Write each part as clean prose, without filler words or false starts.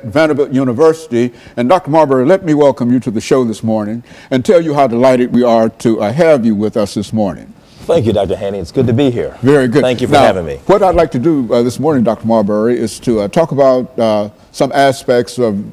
Vanderbilt University. And Dr. Marbury, let me welcome you to the show this morning and tell you how delighted we are to have you with us this morning. Thank you, Dr. Haney. It's good to be here. Very good. Thank you for having me. What I'd like to do this morning, Dr. Marbury, is to talk about some aspects of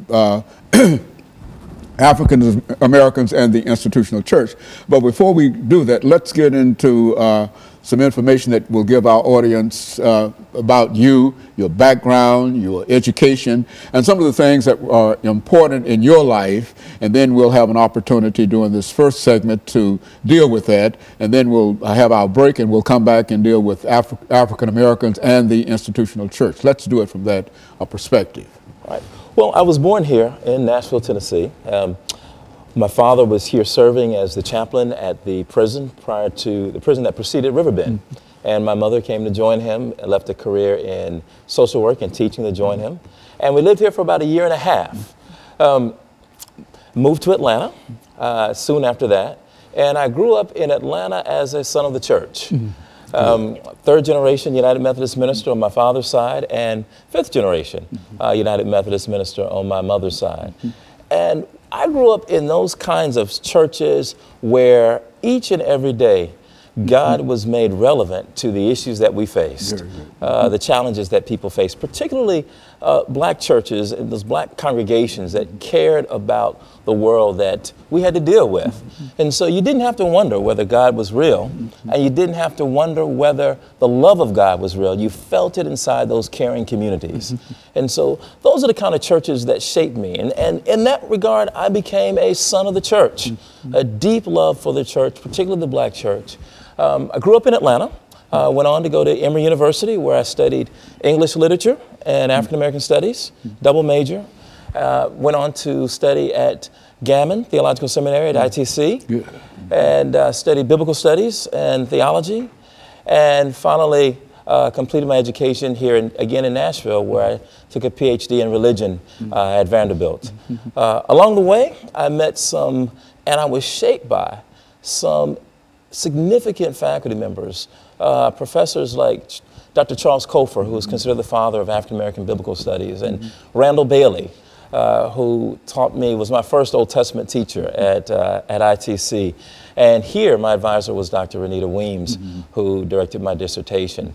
African Americans and the institutional church. But before we do that, let's get into some information that will give our audience about you, your background, your education, and some of the things that are important in your life. And then we'll have an opportunity during this first segment to deal with that. And then we'll have our break and we'll come back and deal with African Americans and the institutional church. Let's do it from that perspective. All right. Well, I was born here in Nashville, Tennessee. My father was here serving as the chaplain at the prison prior to the prison that preceded Riverbend. And my mother came to join him, left a career in social work and teaching to join him. And we lived here for about a year and a half. Moved to Atlanta soon after that. And I grew up in Atlanta as a son of the church. Third generation United Methodist minister on my father's side, and fifth generation United Methodist minister on my mother's side. And I grew up in those kinds of churches where each and every day God was made relevant to the issues that we faced, the challenges that people face, particularly black churches and those black congregations that cared about the world that we had to deal with. And so you didn't have to wonder whether God was real, and you didn't have to wonder whether the love of God was real. You felt it inside those caring communities. And so those are the kind of churches that shaped me. And in that regard, I became a son of the church, a deep love for the church, particularly the black church. I grew up in Atlanta, went on to go to Emory University, where I studied English literature and African American studies, double major. Went on to study at Gammon Theological Seminary at ITC, and studied biblical studies and theology, and finally completed my education here again in Nashville, where I took a PhD in religion at Vanderbilt. Along the way, I met some, and I was shaped by some significant faculty members, professors like Dr. Charles Cofer, who is considered the father of African American biblical studies, and Randall Bailey, who taught me, was my first Old Testament teacher at ITC. And here, my advisor was Dr. Renita Weems, who directed my dissertation.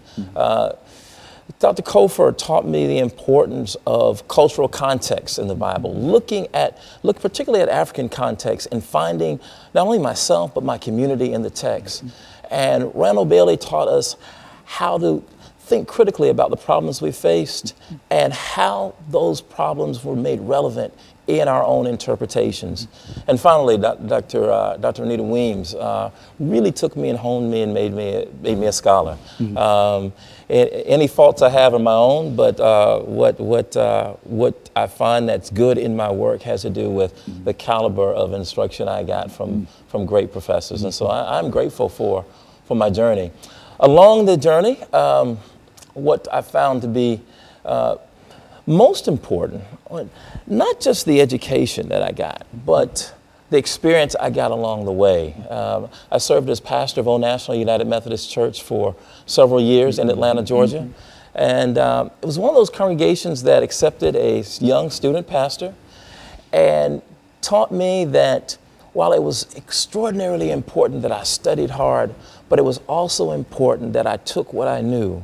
Dr. Cofer taught me the importance of cultural context in the Bible, looking particularly at African context and finding not only myself, but my community in the text. And Randall Bailey taught us how to think critically about the problems we faced and how those problems were made relevant in our own interpretations. And finally, Dr. Renita Weems really took me and honed me and made me a scholar. Any faults I have are my own, but what I find that's good in my work has to do with the caliber of instruction I got from great professors. And so I'm grateful for my journey. Along the journey, what I found to be most important, not just the education that I got, but the experience I got along the way. I served as pastor of Old National United Methodist Church for several years in Atlanta, Georgia. And it was one of those congregations that accepted a young student pastor and taught me that while it was extraordinarily important that I studied hard, but it was also important that I took what I knew,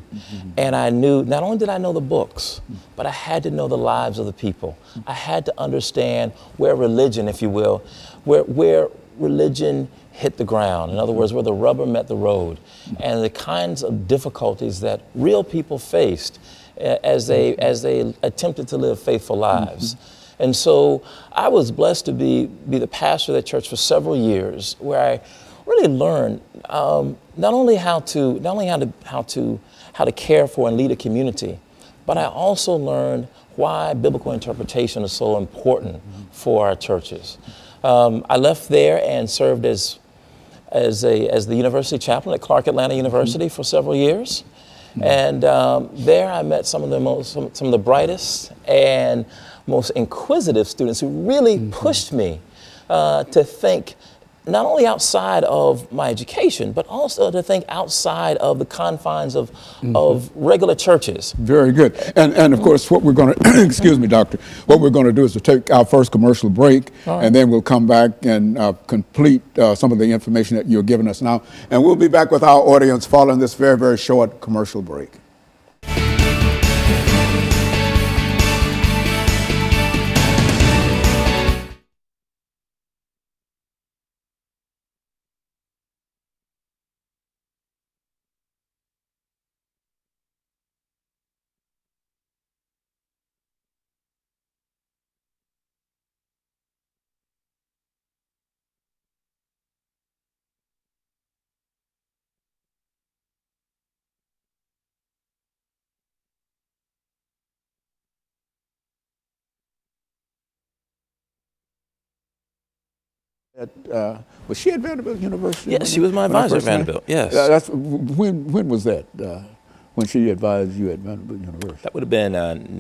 and I knew, not only did I know the books, but I had to know the lives of the people. I had to understand where religion, if you will, where religion hit the ground. In other words, where the rubber met the road, and the kinds of difficulties that real people faced as they attempted to live faithful lives. And so I was blessed to be the pastor of that church for several years, where I really learned not only how to care for and lead a community, but I also learned why biblical interpretation is so important for our churches. I left there and served as the university chaplain at Clark Atlanta University for several years. And there I met some of the brightest and most inquisitive students who really pushed me to think not only outside of my education, but also to think outside of the confines of regular churches. Very good. And of course, what we're going to, excuse me, doctor, what we're going to do is to take our first commercial break, and then we'll come back and complete some of the information that you're giving us now. And we'll be back with our audience following this very, very short commercial break. Was she at Vanderbilt University? Yes, she was my advisor at Vanderbilt, yes. When was that, when she advised you at Vanderbilt University? That would have been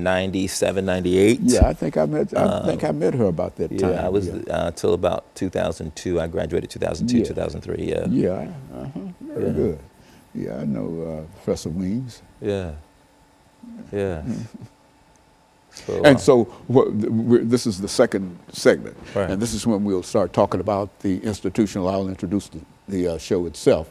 97, 98. Yeah, I think I met her about that time. Yeah, I was till about 2002. I graduated 2002, 2003, yeah. Yeah, very good. Yeah, I know Professor Weems. Yeah, yeah. So, this is the second segment, right. and this is when we'll start talking about the institutional. I'll introduce the show itself.